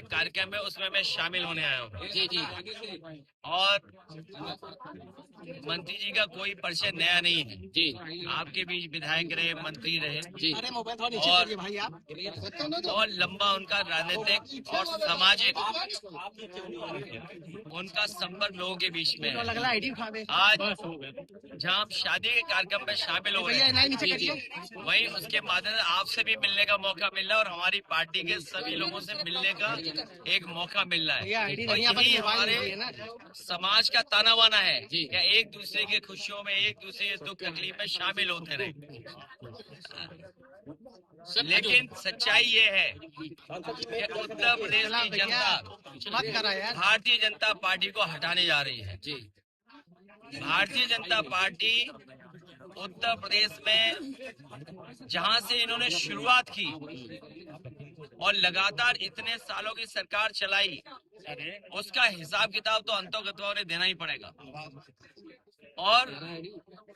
एक कार्यक्रम है, उसमें मैं शामिल होने आया हूँ। जी जी। और मंत्री जी का कोई परिचय नया नहीं है जी। आपके बीच विधायक रहे, मंत्री रहे जी। और लंबा उनका राजनीतिक और सामाजिक उनका संपर्क लोगों के बीच में है। आज जहाँ हम शादी के कार्यक्रम में शामिल हो रहे हैं, वहीं उसके माध्यम से आपसे भी मिलने का मौका मिल रहा है और हमारी पार्टी के सभी लोगों से मिलने का एक मौका मिल रहा है। और यही हमारे समाज का ताना बाना है कि एक दूसरे के खुशियों में, एक दूसरे के दुख तकलीफ में शामिल होते रहे। लेकिन सच्चाई ये है कि उत्तर प्रदेश की जनता भारतीय जनता पार्टी को हटाने जा रही है। भारतीय जनता पार्टी उत्तर प्रदेश में जहां से इन्होंने शुरुआत की और लगातार इतने सालों की सरकार चलाई, उसका हिसाब किताब तो अंतोगत्वा उन्हें देना ही पड़ेगा। और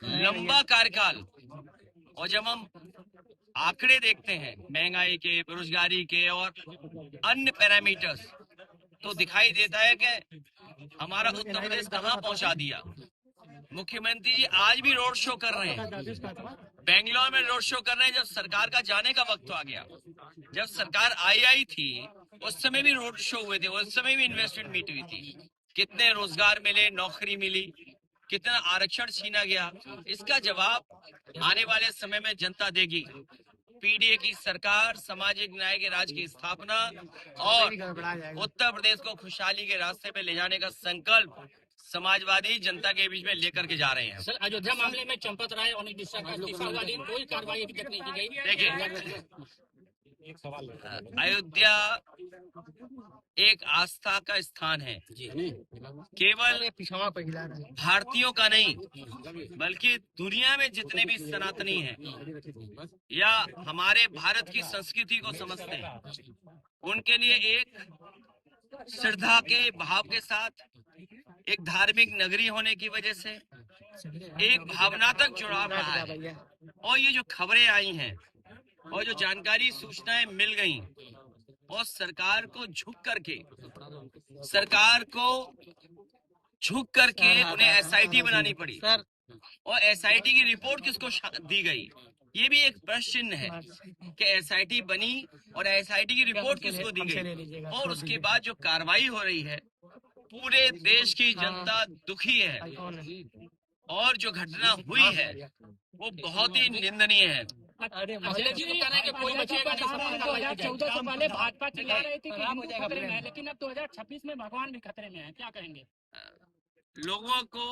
लंबा कार्यकाल, और जब हम आंकड़े देखते हैं महंगाई के, बेरोजगारी के और अन्य पैरामीटर्स, तो दिखाई देता है कि हमारा उत्तर प्रदेश कहाँ पहुंचा दिया। मुख्यमंत्री जी आज भी रोड शो कर रहे हैं, बेंगलोर में रोड शो कर रहे हैं। जब सरकार का जाने का वक्त आ गया, जब सरकार आई थी, उस समय भी रोड शो हुए थे, उस समय भी इन्वेस्टमेंट मीट हुई थी। कितने रोजगार मिले, नौकरी मिली, कितना आरक्षण छीना गया, इसका जवाब आने वाले समय में जनता देगी। पीडीए की सरकार, सामाजिक न्याय के राज की स्थापना और उत्तर प्रदेश को खुशहाली के रास्ते पे ले जाने का संकल्प समाजवादी जनता के बीच में लेकर के जा रहे हैं। सर, अयोध्या मामले में चंपत राय और नीतीश का इस्तीफा हुआ, लेकिन कोई कार्रवाई अभी तक नहीं की गई। देखिए, अयोध्या एक आस्था का स्थान है, केवल भारतीयों का नहीं बल्कि दुनिया में जितने भी सनातनी हैं या हमारे भारत की संस्कृति को समझते हैं, उनके लिए एक श्रद्धा के भाव के साथ, एक धार्मिक नगरी होने की वजह से एक भावनात्मक जुड़ाव रहा है। और ये जो खबरें आई हैं और जो जानकारी सूचनाएं मिल गई, और सरकार को झुक करके उन्हें एसआईटी बनानी पड़ी, और एसआईटी की रिपोर्ट किसको दी गई, ये भी एक प्रश्न चिन्ह है कि एसआईटी बनी और एसआईटी की रिपोर्ट किसको दी गई। और उसके बाद जो कार्रवाई हो रही है, पूरे देश की जनता दुखी है, और जो घटना हुई है वो बहुत ही निंदनीय है। अखिलेश जी कह रहे हैं कि कोई बचेगा नहीं। 2014 से पहले भाजपा चिल्ला रही थी कि हिंदू खतरे में है, लेकिन अब 2026 में भगवान भी खतरे में है, क्या कहेंगे? लोगों को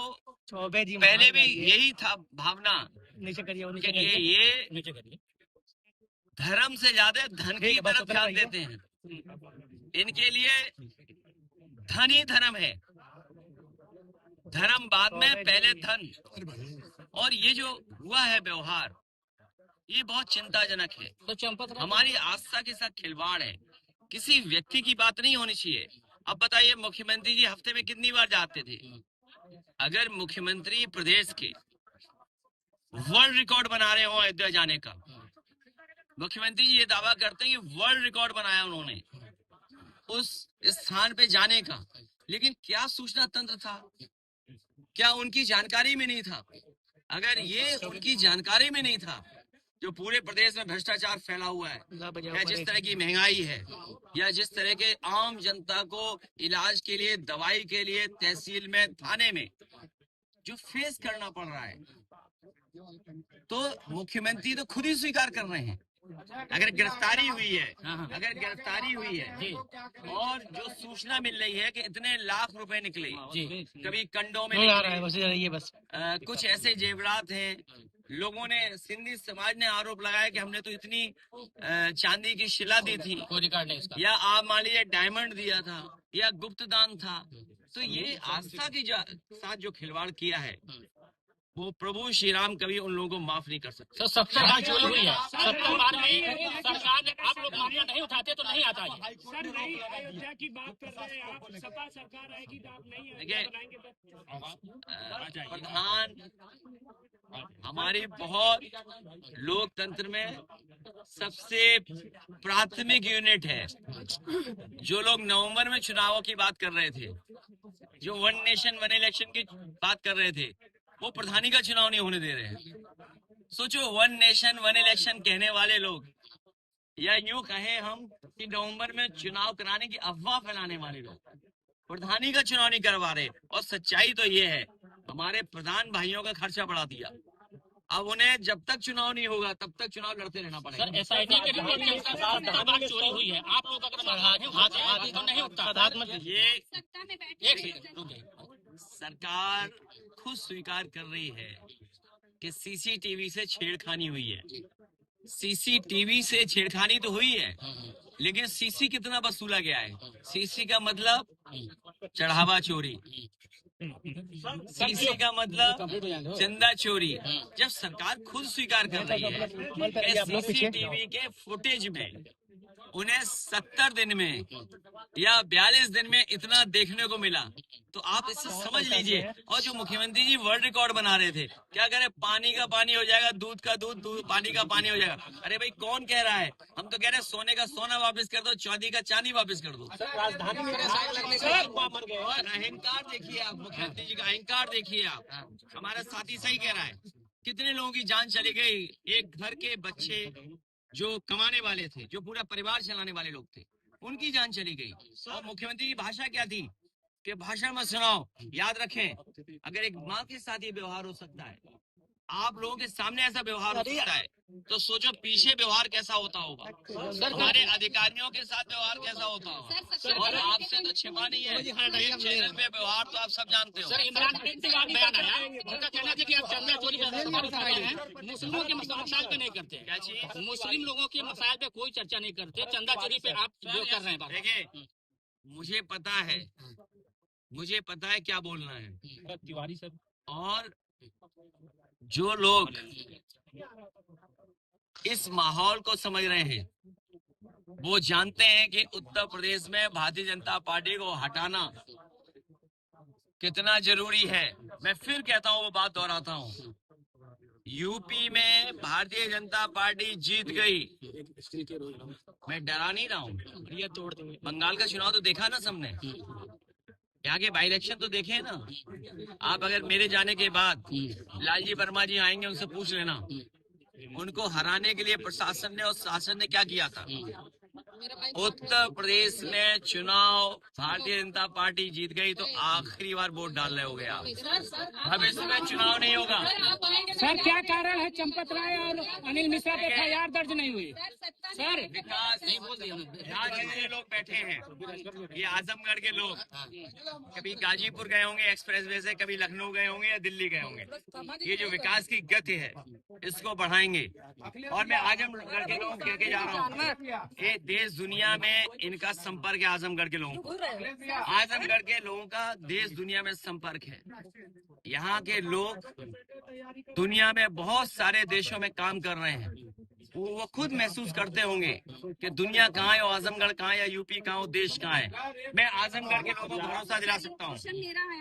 पहले भी यही था भावना कि ये धर्म से ज्यादा धन की तरफ ध्यान देते हैं। इनके लिए धन ही धर्म है, धर्म बाद में, पहले धन। और ये जो हुआ है व्यवहार, ये बहुत चिंताजनक है। तो हमारी आस्था के साथ खिलवाड़ है। किसी व्यक्ति की बात नहीं होनी चाहिए। अब बताइए, मुख्यमंत्री जी हफ्ते में कितनी बार जाते थे? अगर मुख्यमंत्री प्रदेश के वर्ल्ड रिकॉर्ड बना रहे हो अयोध्या जाने का, मुख्यमंत्री जी ये दावा करते हैं कि वर्ल्ड रिकॉर्ड बनाया उन्होंने उस स्थान पे जाने का, लेकिन क्या सूचना तंत्र था? क्या उनकी जानकारी में नहीं था? अगर ये उनकी जानकारी में नहीं था, जो पूरे प्रदेश में भ्रष्टाचार फैला हुआ है, या जिस तरह की महंगाई है, या जिस तरह के आम जनता को इलाज के लिए, दवाई के लिए तहसील में, थाने में जो फेस करना पड़ रहा है, तो मुख्यमंत्री तो खुद ही स्वीकार कर रहे हैं। अगर गिरफ्तारी हुई है, और जो सूचना मिल रही है कि इतने लाख रुपए निकले, कभी कंडों में कुछ ऐसे जेवरात हैं। लोगों ने, सिंधी समाज ने आरोप लगाया कि हमने तो इतनी चांदी की शिला दी थी, या आप मान लीजिए डायमंड दिया था, या गुप्त दान था। तो ये आस्था की साथ जो खिलवाड़ किया है, वो प्रभु श्री राम कभी उन लोगों को माफ नहीं कर सकते। सर 70 बार चोरी हुई है, 70 बार में सरकार ने आप लोग मामला नहीं उठाते तो नहीं आता है। सर नहीं, अयोध्या की बात कर रहे हैं आप, सपा सरकार आएगी तो आप नहीं देखिए, बनाएंगे तो प्रधान हमारी बहुत लोकतंत्र में सबसे प्राथमिक यूनिट है। जो लोग नवंबर में चुनावों की बात कर रहे थे, जो वन नेशन वन इलेक्शन की बात कर रहे थे, वो प्रधानी का चुनाव नहीं होने दे रहे हैं। सोचो, वन नेशन वन इलेक्शन कहने वाले लोग, या यूं कहें हम कि नवंबर में चुनाव कराने की अफवाह फैलाने वाले लोग प्रधानी का चुनाव नहीं करवा रहे। और सच्चाई तो ये है, हमारे प्रधान भाइयों का खर्चा बढ़ा दिया। अब उन्हें जब तक चुनाव नहीं होगा तब तक चुनाव लड़ते रहना पड़ेगा। सर SIT के रिपोर्ट के अनुसार 70 बार चोरी हुई है, आप लोग अगर तो नहीं उठता। ये एक सेकंड रुक जाइए। सरकार खुद स्वीकार कर रही है कि सीसीटीवी से छेड़खानी हुई है। सीसीटीवी से छेड़खानी तो हुई है, लेकिन सीसी कितना वसूला गया है? सीसी का मतलब चढ़ावा चोरी, सीसी का मतलब चंदा चोरी। जब सरकार खुद स्वीकार कर रही है कि सीसीटीवी के फुटेज में उन्हें 70 दिन में या 42 दिन में इतना देखने को मिला, तो आप इससे समझ लीजिए। और जो मुख्यमंत्री जी वर्ल्ड रिकॉर्ड बना रहे थे, क्या कह रहे, पानी का पानी हो जाएगा, दूध का दूध, पानी का पानी हो जाएगा। अरे भाई, कौन कह रहा है? हम तो कह रहे हैं सोने का सोना वापस कर दो, चांदी का चांदी वापस कर दो। राजधानी में और अहंकार देखिए आप, मुख्यमंत्री जी का अहंकार देखिए आप। हमारा साथी सही कह रहा है, कितने लोगों की जान चली गई। एक घर के बच्चे जो कमाने वाले थे, जो पूरा परिवार चलाने वाले लोग थे, उनकी जान चली गई। और मुख्यमंत्री की भाषा क्या थी कि भाषण मत सुनाओ। याद रखें, अगर एक माँ के साथ ये व्यवहार हो सकता है, आप लोगों के सामने ऐसा व्यवहार हो सकता है, तो सोचो पीछे व्यवहार कैसा होता होगा, हमारे अधिकारियों के साथ व्यवहार कैसा होता होगा। और आपसे तो छिपा नहीं है, एक चैनल पे व्यवहार तो आप सब जानते हो। सर इमरान खान के बाद बयान आया जिनका कहना है कि आप चंदा चोरी पर सवाल उठा रहे हैं, मुस्लिमों के मसाइल पे नहीं करते। क्या चीज? मुस्लिम लोगों के मसाइल पे कोई चर्चा नहीं करते, चंदा चोरी पे आप जो कर रहे हैं। देखिए, मुझे पता है क्या बोलना है। तिवारी सर, और जो लोग इस माहौल को समझ रहे हैं, वो जानते हैं कि उत्तर प्रदेश में भारतीय जनता पार्टी को हटाना कितना जरूरी है। मैं फिर कहता हूँ, वो बात दोहराता हूँ, यूपी में भारतीय जनता पार्टी जीत गई। मैं डरा नहीं रहा हूँ। बंगाल का चुनाव तो देखा ना सबने, यहाँ के बाई इलेक्शन तो देखे ना आप। अगर मेरे जाने के बाद लालजी वर्मा जी आएंगे, उनसे पूछ लेना उनको हराने के लिए प्रशासन ने और शासन ने क्या किया था। उत्तर प्रदेश में चुनाव भारतीय जनता पार्टी जीत गई, तो आखिरी बार वोट डाल रहे हो गए आप। भविष्य में चुनाव नहीं होगा। सर क्या कारण है चंपत राय और अनिल मिश्रा पे FIR दर्ज नहीं हुई? सर विकास नहीं बोल दिया, यहाँ जितने लोग बैठे हैं, ये आजमगढ़ के लोग कभी गाजीपुर गए होंगे एक्सप्रेसवे से, कभी लखनऊ गए होंगे या दिल्ली गए होंगे। ये जो विकास की गति है, इसको बढ़ाएंगे। और मैं आजमगढ़ के लोगों कह के जा रहा हूँ, ये देश दुनिया में इनका संपर्क है। आजमगढ़ के लोगों को, आजमगढ़ के लोगों का देश दुनिया में संपर्क है। यहाँ के लोग दुनिया में बहुत सारे देशों में काम कर रहे हैं। वो खुद महसूस करते होंगे कि दुनिया कहाँ है, आजमगढ़ कहाँ है, या यूपी कहाँ हो, देश कहाँ है। मैं आजमगढ़ के लोगों को भरोसा दिला सकता हूँ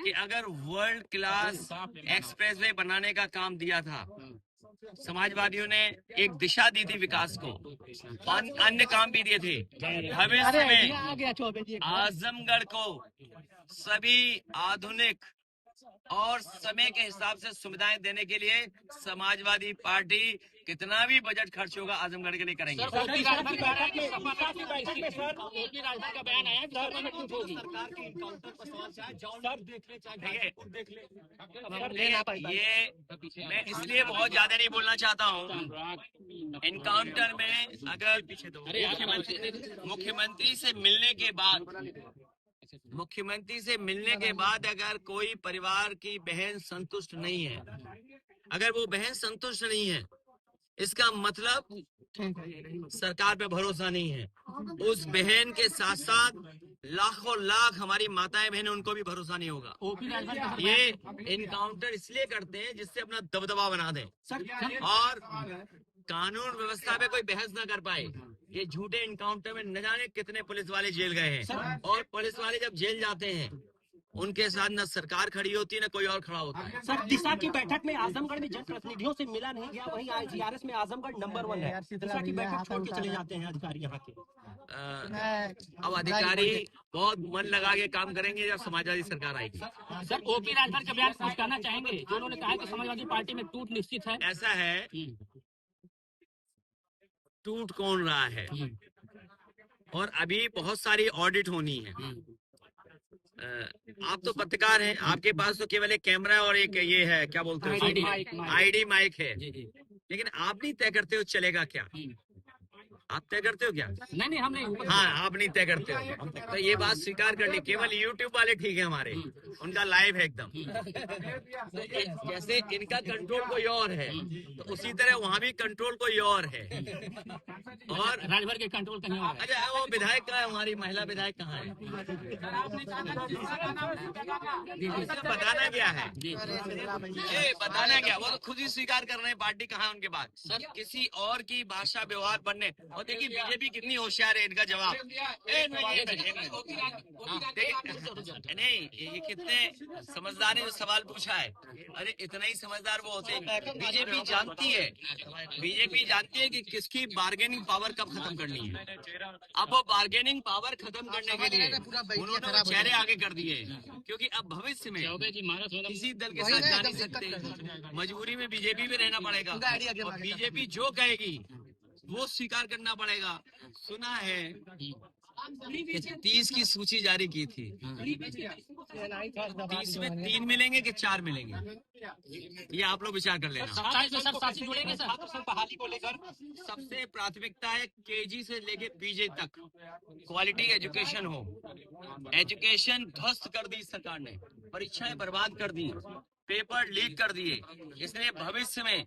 कि अगर वर्ल्ड क्लास एक्सप्रेसवे बनाने का काम दिया था, समाजवादियों ने एक दिशा दी थी विकास को, अन्य काम भी दिए थे। भविष्य में आजमगढ़ को सभी आधुनिक और समय के हिसाब से सुविधाएं देने के लिए समाजवादी पार्टी कितना भी बजट खर्च होगा आजमगढ़ के लिए करेंगे। राजधानी का बयान आया ये मैं इसलिए बहुत ज्यादा नहीं बोलना चाहता हूँ। एनकाउंटर में अगर मुख्यमंत्री से मिलने के बाद अगर कोई परिवार की बहन संतुष्ट नहीं है, अगर वो बहन संतुष्ट नहीं है, इसका मतलब सरकार पे भरोसा नहीं है। उस बहन के साथ साथ लाखों लाख हमारी माताएं बहनें, उनको भी भरोसा नहीं होगा। ओपी राजभर का ये इनकाउंटर इसलिए करते हैं जिससे अपना दबदबा बना दें और कानून व्यवस्था पे कोई बहस ना कर पाए। ये झूठे इनकाउंटर में न जाने कितने पुलिस वाले जेल गए हैं, और पुलिस वाले जब जेल जाते हैं उनके साथ न सरकार खड़ी होती है न कोई और खड़ा होता है। सर, दिशा की बैठक में आजमगढ़ में जनप्रतिनिधियों से मिला नहीं गया, वहीं IGRS में आजमगढ़ नंबर 1 है। दिशा की बैठक छोड़ के चले जाते हैं अधिकारी यहाँ के। अब अधिकारी बहुत मन लगा के काम करेंगे जब समाजवादी सरकार आएगी। सर, ओपी राजभर का बयान पहुंचाना चाहेंगे जो उन्होंने कहा कि समाजवादी पार्टी में टूट निश्चित है। ऐसा है, टूट कौन रहा है, और अभी बहुत सारी ऑडिट होनी है। आप तो पत्रकार हैं, आपके पास तो केवल एक कैमरा और एक ये है, क्या बोलते हैं, आईडी माइक है, लेकिन आप नहीं तय करते हो चलेगा क्या। आप तय करते हो क्या? नहीं, हम नहीं। हाँ, आप नहीं तय करते हो, तो ये बात स्वीकार कर ली। केवल यूट्यूब वाले ठीक है हमारे, उनका लाइव है एकदम। तो जैसे इनका कंट्रोल कोई और है, तो उसी तरह वहाँ भी कंट्रोल कोई और है। और राजभर के कंट्रोल कहीं और है। अच्छा, वो विधायक कहाँ है, हमारी महिला विधायक कहाँ है? बताना क्या है, ये बताना क्या, वो तो खुद ही स्वीकार कर रहे हैं पार्टी कहाँ है उनके पास। किसी और की भाषा व्यवहार बनने, और देखिए बीजेपी कितनी होशियार है, इनका जवाब नहीं, ये कितने समझदार है जो सवाल पूछा है। अरे इतना ही समझदार वो होते हैं। बीजेपी जानती है कि किसकी बार्गेनिंग पावर कब खत्म करनी है। अब वो बार्गेनिंग पावर खत्म करने के लिए उन्होंने वो चेहरे आगे कर दिए, क्योंकि अब भविष्य में किसी दल के साथ जा नहीं सकते, मजबूरी में बीजेपी में रहना पड़ेगा, और बीजेपी जो कहेगी वो स्वीकार करना पड़ेगा। सुना है कि 30 की सूची जारी की थी, 30 में 3 मिलेंगे कि 4 मिलेंगे, ये आप लोग विचार कर लेना। 27 में सब साथी जुड़ेंगे सर। बहाली को लेकर सबसे प्राथमिकता है केजी से लेके पीजी तक क्वालिटी एजुकेशन हो। एजुकेशन ध्वस्त कर दी सरकार ने, परीक्षाएं बर्बाद कर दी, पेपर लीक कर दिए। इसलिए भविष्य में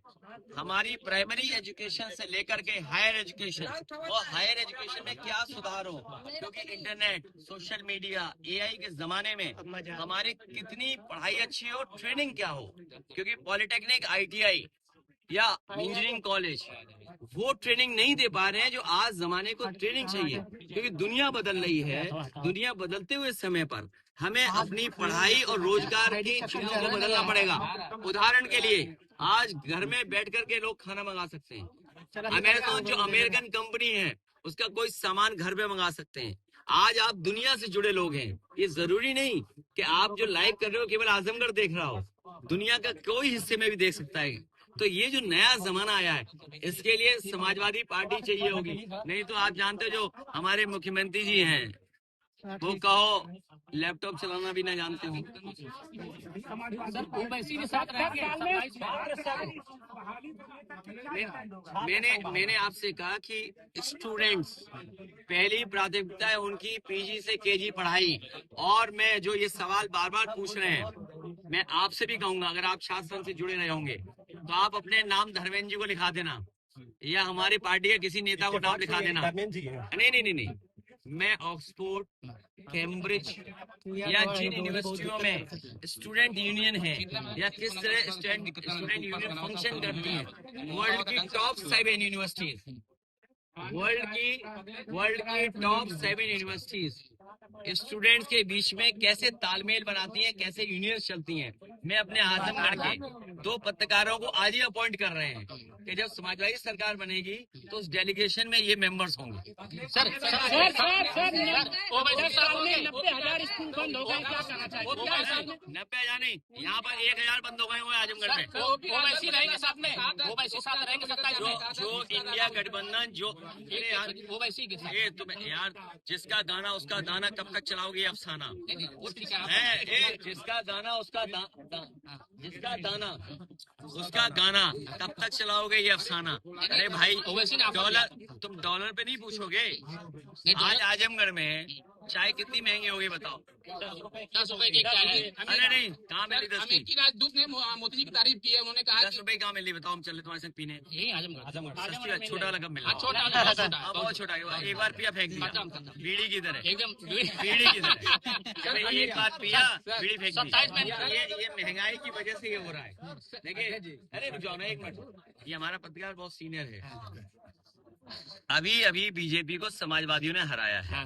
हमारी प्राइमरी एजुकेशन से लेकर के हायर एजुकेशन, और हायर एजुकेशन में क्या सुधार हो, क्योंकि इंटरनेट, सोशल मीडिया, AI के जमाने में हमारी कितनी पढ़ाई अच्छी हो, ट्रेनिंग क्या हो, क्योंकि पॉलिटेक्निक, ITI या इंजीनियरिंग कॉलेज वो ट्रेनिंग नहीं दे पा रहे हैं जो आज जमाने को ट्रेनिंग चाहिए, क्योंकि दुनिया बदल रही है। दुनिया बदलते हुए समय पर हमें अपनी पढ़ाई और रोजगार की चीजों को बदलना पड़ेगा। उदाहरण के लिए आज घर में बैठ करके लोग खाना मंगा सकते हैं। अमेज़न जो अमेरिकन कंपनी है उसका कोई सामान घर में मंगा सकते हैं। आज आप दुनिया से जुड़े लोग हैं। ये जरूरी नहीं कि आप जो लाइव कर रहे हो केवल आजमगढ़ देख रहा हो, दुनिया का कोई हिस्से में भी देख सकता है। तो ये जो नया जमाना आया है, इसके लिए समाजवादी पार्टी चाहिए होगी। नहीं तो आप जानते हो जो हमारे मुख्यमंत्री जी हैं, वो कहो लैपटॉप चलाना भी ना जानते हो। मैंने आपसे कहा कि स्टूडेंट्स पहली प्राथमिकता है उनकी पीजी से केजी पढ़ाई। और मैं जो ये सवाल बार बार पूछ रहे हैं, मैं आपसे भी कहूंगा, अगर आप शासन से जुड़े रहे होंगे तो आप अपने नाम धर्मेंद्र जी को लिखा देना, या हमारी पार्टी के किसी नेता को नाम लिखा देना। नहीं, मैं ऑक्सफोर्ड, कैम्ब्रिज या जिन यूनिवर्सिटियों में स्टूडेंट यूनियन है या किस तरह स्टूडेंट यूनियन फंक्शन करती है, वर्ल्ड की टॉप 7 यूनिवर्सिटीज, वर्ल्ड की टॉप 7 यूनिवर्सिटीज स्टूडेंट्स के बीच में कैसे तालमेल बनाती हैं, कैसे यूनियन चलती हैं। मैं अपने आजमगढ़ के 2 पत्रकारों को आज ही अपॉइंट कर रहे हैं कि जब समाजवादी सरकार बनेगी तो उस डेलीगेशन में ये मेंबर्स होंगे। सर 90,000 स्कूल बंद हो गए, क्या कहना चाहिए? 90,000 नहीं, यहाँ पर 1,000 बंद हो गए हुए आजमगढ़ में। ओवैसी रहेंगे साथ में, ओवैसी साथ रहेंगे 27 में। जो इंडिया गठबंधन जो ओवैसी के साथ, ये तुम यार, जिसका गाना उसका दाना कब तक चलाओगे अफसाना है। जिसका गाना उसका जिसका दाना उसका गाना कब तक चलाओगे ये अफसाना। अरे भाई, तुम डॉलर पे नहीं पूछोगे। आज आजमगढ़ में चाय कितनी महंगी होगी बताओ? 10 रुपए की चाय है। अरे नहीं, कहाँ मिली 10 की? अमेरिकी राजदूत ने मोदी जी की तारीफ की है, उन्होंने कहा 10 रुपए कहाँ मिली बताओ? हम चले तुम्हारे संग पीने। यही आजमगढ़ सस्ती है, छोटा वाला कब मिला? छोटा बहुत छोटा, एक बार पिया फेंक दिया, बीड़ी की तरह, एकदम बीड़ी की तरह। एक बार पिया बीड़ी फेंक दी। 27 में ये महंगाई की वजह से ये हो रहा है। देखिए, अरे रुक जाओ ना एक मिनट, ये हमारा पत्रकार बहुत सीनियर है। अभी बीजेपी को समाजवादियों ने हराया है,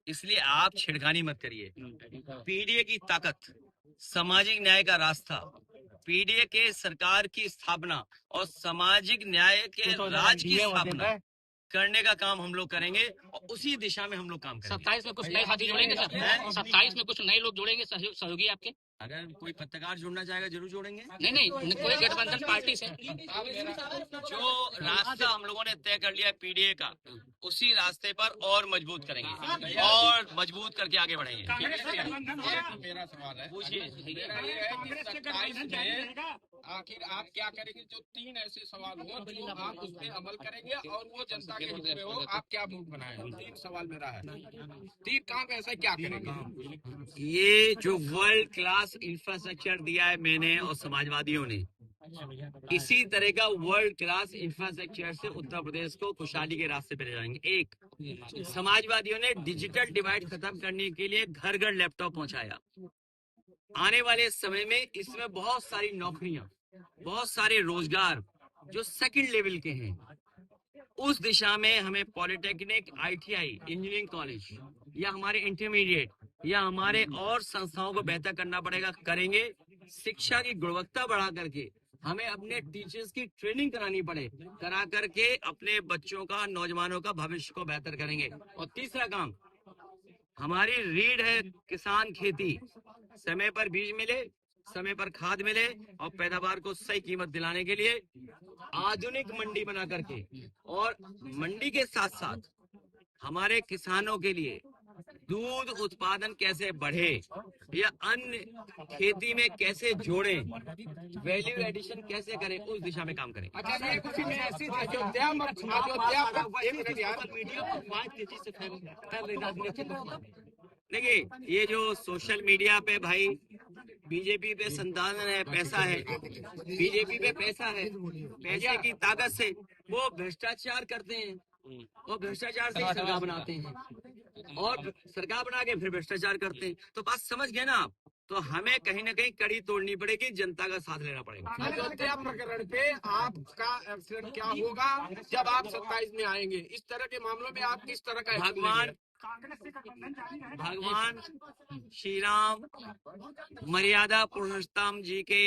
इसलिए आप छिड़खानी मत करिए। पीडीए की ताकत, सामाजिक न्याय का रास्ता, पीडीए के सरकार की स्थापना और सामाजिक न्याय के राज की स्थापना करने का काम हम लोग करेंगे और उसी दिशा में हम लोग काम करेंगे। 27 में कुछ नए साथी जोड़ेंगे सर? 27 में कुछ नए लोग जोड़ेंगे सहयोगी आपके? अगर कोई पत्रकार जुड़ना चाहेगा जरूर जोड़ेंगे। नहीं, कोई गठबंधन पार्टी से जो रास्ता हम लोगों ने तय कर लिया है पीडीए का, उसी रास्ते पर और मजबूत करेंगे और मजबूत करके आगे बढ़ेंगे। मेरा सवाल है, पूछिए। आखिर आप क्या करेंगे? जो 3 ऐसे सवाल हो जो आप उस पर अमल करेंगे और वो जनता के हित में हो, आप क्या मूव बनाएंगे? 3 सवाल मेरा है, 3 काम ऐसा क्या करेंगे? ये जो वर्ल्ड क्लास इंफ्रास्ट्रक्चर दिया है मैंने और समाजवादियों ने, इसी तरह का वर्ल्ड क्लास इंफ्रास्ट्रक्चर से उत्तर प्रदेश को खुशहाली के रास्ते पे ले जाएंगे। एक, समाजवादियों ने डिजिटल डिवाइड खत्म करने के लिए घर घर लैपटॉप पहुंचाया। आने वाले समय में इसमें बहुत सारी नौकरियां, बहुत सारे रोजगार जो सेकंड लेवल के हैं, उस दिशा में हमें पॉलिटेक्निक, आईटीआई, इंजीनियरिंग कॉलेज या हमारे इंटरमीडिएट या हमारे और संस्थाओं को बेहतर करना पड़ेगा। करेंगे। शिक्षा की गुणवत्ता बढ़ा करके हमें अपने टीचर्स की ट्रेनिंग करानी पड़े, करा करके अपने बच्चों का, नौजवानों का भविष्य को बेहतर करेंगे। और तीसरा काम हमारी रीढ़ है किसान खेती, समय पर बीज मिले, समय पर खाद मिले और पैदावार को सही कीमत दिलाने के लिए आधुनिक मंडी बना करके, और मंडी के साथ साथ हमारे किसानों के लिए दूध उत्पादन कैसे बढ़े या अन्य खेती में कैसे जोड़े, वैल्यू एडिशन कैसे करें, उस दिशा में काम करें। अच्छा, ये कुछ मैसेज अयोध्या देखिए, ये जो सोशल मीडिया पे भाई बीजेपी पे संसाधन है, पैसा है, बीजेपी पे पैसा है, पैसे की ताकत से वो भ्रष्टाचार करते हैं और भ्रष्टाचार से सरकार बनाते हैं और सरकार बना के फिर भ्रष्टाचार करते हैं। तो बात समझ गए ना आप? तो हमें कहीं ना कहीं कड़ी तोड़नी पड़ेगी, जनता का साथ लेना पड़ेगा। अयोध्या प्रकरण पे आपका एक्शन क्या होगा जब आप 27 में आएंगे? इस तरह के मामलों में आप किस तरह का भगवान श्री राम मर्यादा पुरुषोत्तम जी के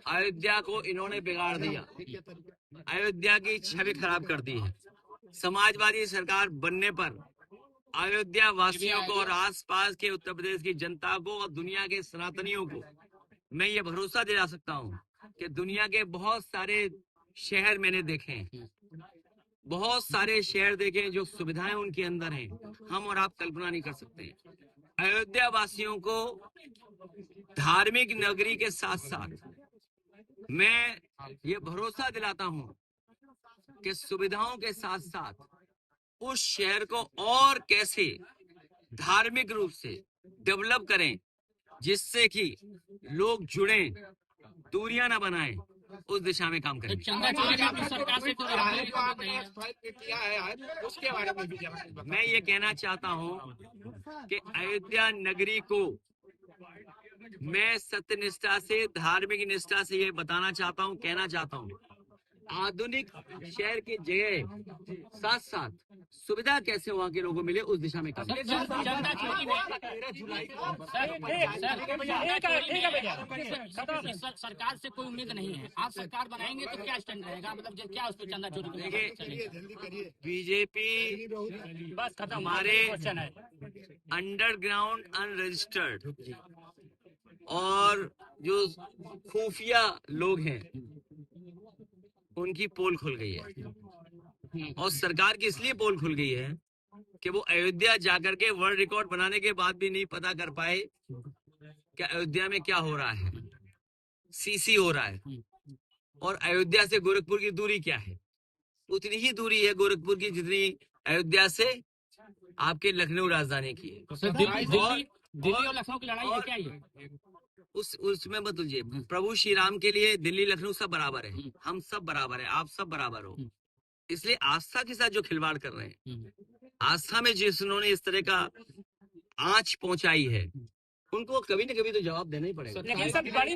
अयोध्या को इन्होंने बिगाड़ दिया, अयोध्या की छवि खराब कर दी है। समाजवादी सरकार बनने पर अयोध्या वासियों को और आसपास के उत्तर प्रदेश की जनता को और दुनिया के सनातनियों को मैं ये भरोसा दिला सकता हूँ कि दुनिया के बहुत सारे शहर मैंने देखे हैं, बहुत सारे शहर देखे जो सुविधाएं उनके अंदर हैं, हम और आप कल्पना नहीं कर सकते। अयोध्या वासियों को धार्मिक नगरी के साथ साथ मैं ये भरोसा दिलाता हूँ कि सुविधाओं के साथ साथ उस शहर को और कैसे धार्मिक रूप से डेवलप करें, जिससे कि लोग जुड़े, दूरियां ना बनाएं, उस दिशा में काम करें। सरकार से किया है उसके बारे में भी मैं ये कहना चाहता हूँ कि अयोध्या नगरी को मैं सत्यनिष्ठा से, धार्मिक निष्ठा से ये बताना चाहता हूँ, कहना चाहता हूँ, आधुनिक शहर की जगह साथ साथ सुविधा कैसे वहाँ के लोगों को मिले, उस दिशा में काम। सरकार से कोई उम्मीद नहीं है, आप सरकार बनाएंगे तो क्या स्टैंड रहेगा? मतलब क्या उस पर चंदा चोरी? बीजेपी हमारे अंडरग्राउंड अनरजिस्टर्ड और जो खुफिया लोग हैं उनकी पोल खुल गई है, और सरकार की इसलिए पोल खुल गई है कि वो अयोध्या जाकर के वर्ल्ड रिकॉर्ड बनाने के बाद भी नहीं पता कर पाए कि अयोध्या में क्या हो रहा है, सीसी हो रहा है, और अयोध्या से गोरखपुर की दूरी क्या है। उतनी ही दूरी है गोरखपुर की जितनी अयोध्या से आपके लखनऊ राजधानी की है। सर, दिल्ली और लखनऊ की लड़ाई है क्या ये? उसमें मत उलझिए। प्रभु श्री राम के लिए दिल्ली लखनऊ सब बराबर है, हम सब बराबर है, आप सब बराबर हो। इसलिए आस्था के साथ जो खिलवाड़ कर रहे हैं, आस्था में जिन्होंने इस तरह का आंच पहुंचाई है, उनको कभी न कभी तो जवाब देना ही पड़ेगा। लेकिन सब बड़ी